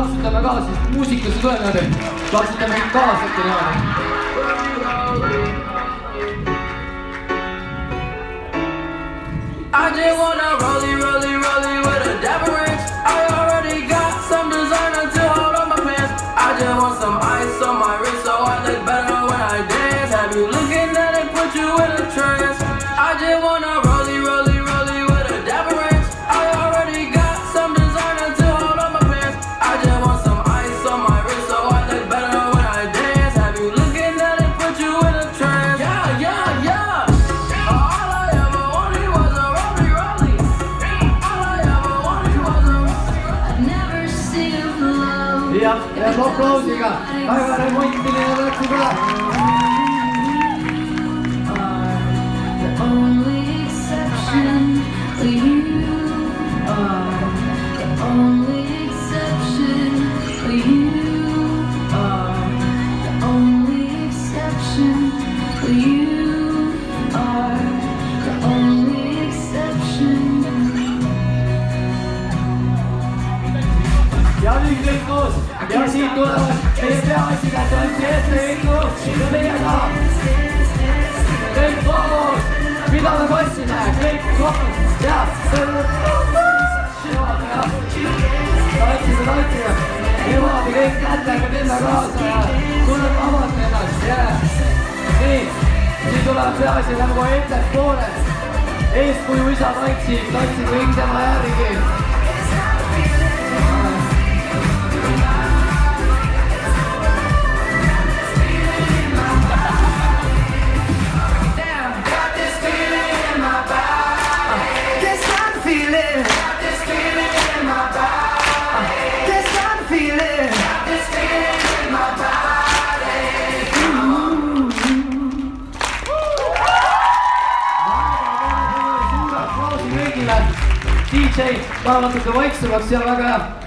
plaksutame ka, sest muusikasse tuleb niimoodi. Plaksutame kaasa ikka niimoodi. I just wanna rollie, rollie, rollie with a dapper ranch. I already got some designer to hold on my pants. I just want some ice on my wrist so I look better when I dance. Have you looking at it, put you in a trance. I just wanna rollie, rollie, rollie with a dapper ranch. I already got some designer to hold on my pants. I just want some ice on my wrist so I look better when I dance. Have you looking at it, put you in a trance. Yeah, yeah, yeah. All I ever wanted was a rollie, rollie. All I ever wanted was a rollie. Never seen love. Ja aplausiga. Väga remontiline läks juba. The only exception, you are the only exception, you are the only exception, you are the only exception. Ja nüüd kõik koos. Ja siit tulevad meie peaasjad on eestlõikud ja meiega. Kõik koos. Mida me võtsime? Kõik koos. Ja. Tantsime. Niimoodi kõik kätega minna kaasa ja tuleb avata ennast. Nii. Siin tulevad peaasjad nagu ettepooled. Eeskuju isa tantsib kõik tema järgi. DJ, ma natuke vaiksemaks ja väga hea.